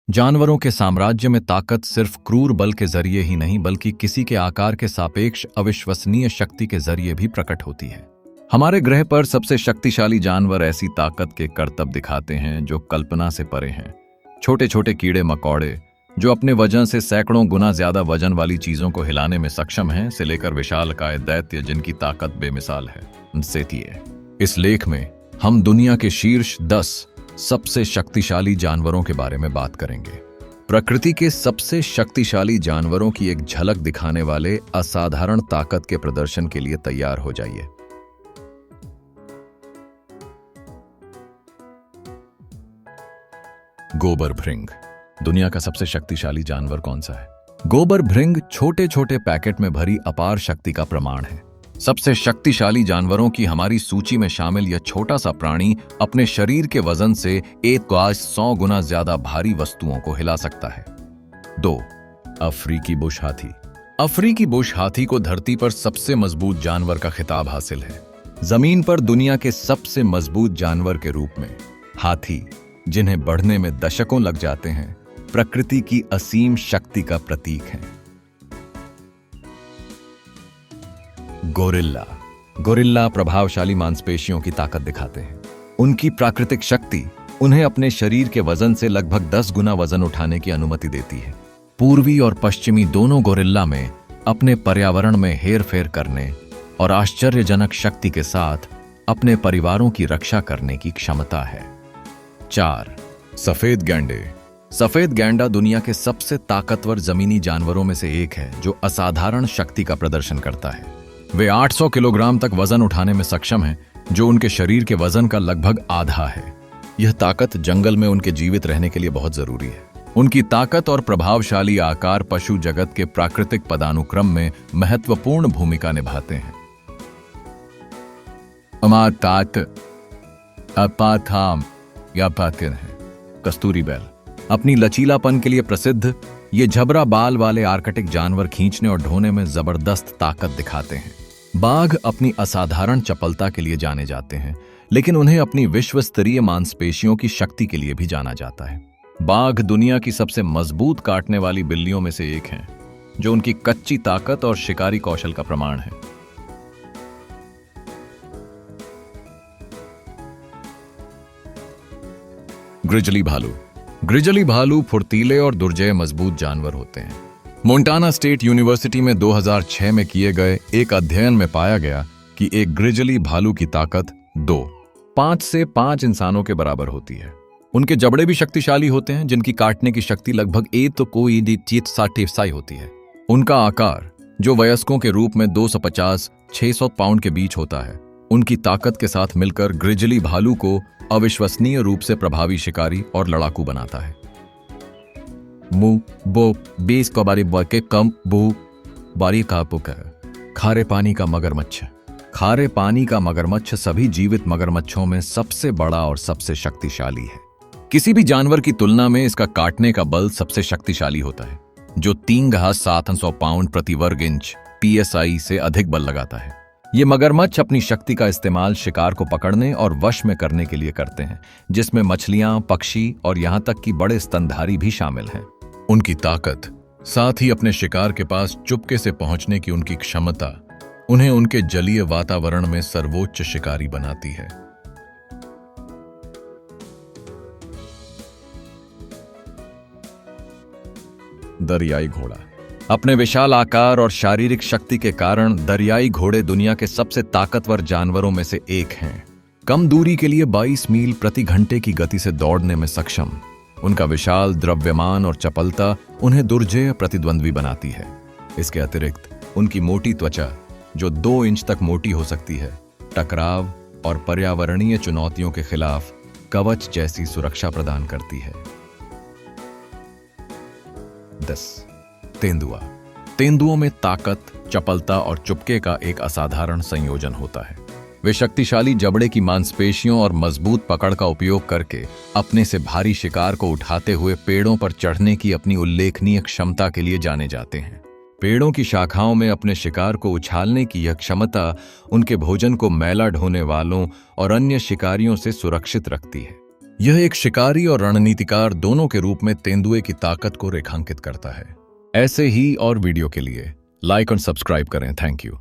जानवरों के साम्राज्य में ताकत सिर्फ क्रूर बल के जरिए ही नहीं बल्कि किसी के आकार के सापेक्ष अविश्वसनीय शक्ति के जरिए भी प्रकट होती है। हमारे ग्रह पर सबसे शक्तिशाली जानवर ऐसी ताकत के करतब दिखाते हैं जो कल्पना से परे हैं। छोटे छोटे कीड़े मकोड़े जो अपने वजन से सैकड़ों गुना ज्यादा वजन वाली चीजों को हिलाने में सक्षम हैं, से लेकर विशालकाय दैत्य जिनकी ताकत बेमिसाल है। सेतिए इस लेख में हम दुनिया के शीर्ष 10 सबसे शक्तिशाली जानवरों के बारे में बात करेंगे। प्रकृति के सबसे शक्तिशाली जानवरों की एक झलक दिखाने वाले असाधारण ताकत के प्रदर्शन के लिए तैयार हो जाइए। गोबर भृंग दुनिया का सबसे शक्तिशाली जानवर कौन सा है? गोबर भृंग छोटे छोटे पैकेट में भरी अपार शक्ति का प्रमाण है। सबसे शक्तिशाली जानवरों की हमारी सूची में शामिल यह छोटा सा प्राणी अपने शरीर के वजन से 100 गुना ज्यादा भारी वस्तुओं को हिला सकता है। 2. अफ्रीकी बुश हाथी। अफ्रीकी बुश हाथी को धरती पर सबसे मजबूत जानवर का खिताब हासिल है। जमीन पर दुनिया के सबसे मजबूत जानवर के रूप में हाथी, जिन्हें बढ़ने में दशकों लग जाते हैं, प्रकृति की असीम शक्ति का प्रतीक है। गोरिल्ला। गोरिल्ला प्रभावशाली मांसपेशियों की ताकत दिखाते हैं। उनकी प्राकृतिक शक्ति उन्हें अपने शरीर के वजन से लगभग 10 गुना वजन उठाने की अनुमति देती है। पूर्वी और पश्चिमी दोनों गोरिल्ला में अपने पर्यावरण में हेरफेर करने और आश्चर्यजनक शक्ति के साथ अपने परिवारों की रक्षा करने की क्षमता है। 4. सफेद गैंडे। सफेद गैंडा दुनिया के सबसे ताकतवर जमीनी जानवरों में से एक है जो असाधारण शक्ति का प्रदर्शन करता है। वे 800 किलोग्राम तक वजन उठाने में सक्षम हैं, जो उनके शरीर के वजन का लगभग आधा है। यह ताकत जंगल में उनके जीवित रहने के लिए बहुत जरूरी है। उनकी ताकत और प्रभावशाली आकार पशु जगत के प्राकृतिक पदानुक्रम में महत्वपूर्ण भूमिका निभाते हैं। कस्तूरी बैल अपनी लचीलापन के लिए प्रसिद्ध ये झबरा बाल वाले आर्कटिक जानवर खींचने और ढोने में जबरदस्त ताकत दिखाते हैं। बाघ अपनी असाधारण चपलता के लिए जाने जाते हैं, लेकिन उन्हें अपनी विश्व स्तरीय मांसपेशियों की शक्ति के लिए भी जाना जाता है। बाघ दुनिया की सबसे मजबूत काटने वाली बिल्लियों में से एक हैं, जो उनकी कच्ची ताकत और शिकारी कौशल का प्रमाण है। ग्रिजली भालू। ग्रिजली भालू फुर्तीले और दुर्जय मजबूत जानवर होते हैं। मोंटाना स्टेट यूनिवर्सिटी में 2006 में किए गए एक अध्ययन में पाया गया कि एक ग्रिजली भालू की ताकत 2.5 से 5 इंसानों के बराबर होती है। उनके जबड़े भी शक्तिशाली होते हैं, जिनकी काटने की शक्ति लगभग 1 होती है। उनका आकार, जो वयस्कों के रूप में 250-600 पाउंड के बीच होता है, उनकी ताकत के साथ मिलकर ग्रिजली भालू को अविश्वसनीय रूप से प्रभावी शिकारी और लड़ाकू बनाता है। खारे पानी का मगरमच्छ। खारे पानी का मगरमच्छ सभी जीवित मगरमच्छों में सबसे बड़ा और सबसे शक्तिशाली है। किसी भी जानवर की तुलना में इसका काटने का बल सबसे शक्तिशाली होता है, जो 3,700 पाउंड प्रति वर्ग इंच PSI से अधिक बल लगाता है। ये मगरमच्छ अपनी शक्ति का इस्तेमाल शिकार को पकड़ने और वश में करने के लिए करते हैं, जिसमें मछलियां, पक्षी और यहां तक कि बड़े स्तनधारी भी शामिल हैं। उनकी ताकत, साथ ही अपने शिकार के पास चुपके से पहुंचने की उनकी क्षमता उन्हें उनके जलीय वातावरण में सर्वोच्च शिकारी बनाती है। दरियाई घोड़ा। अपने विशाल आकार और शारीरिक शक्ति के कारण दरियाई घोड़े दुनिया के सबसे ताकतवर जानवरों में से एक हैं। कम दूरी के लिए 22 मील प्रति घंटे की गति से दौड़ने में सक्षम उनका विशाल द्रव्यमान और चपलता उन्हें दुर्जेय प्रतिद्वंद्वी बनाती है। इसके अतिरिक्त उनकी मोटी त्वचा, जो 2 इंच तक मोटी हो सकती है, टकराव और पर्यावरणीय चुनौतियों के खिलाफ कवच जैसी सुरक्षा प्रदान करती है। 10. तेंदुआ। तेंदुओं में ताकत, चपलता और चुपके का एक असाधारण संयोजन होता है। वे शक्तिशाली जबड़े की मांसपेशियों और मजबूत पकड़ का उपयोग करके अपने से भारी शिकार को उठाते हुए पेड़ों पर चढ़ने की अपनी उल्लेखनीय क्षमता के लिए जाने जाते हैं। पेड़ों की शाखाओं में अपने शिकार को उछालने की यह क्षमता उनके भोजन को मैला ढोने वालों और अन्य शिकारियों से सुरक्षित रखती है। यह एक शिकारी और रणनीतिकार दोनों के रूप में तेंदुए की ताकत को रेखांकित करता है। ऐसे ही और वीडियो के लिए लाइक और सब्सक्राइब करें। Thank you.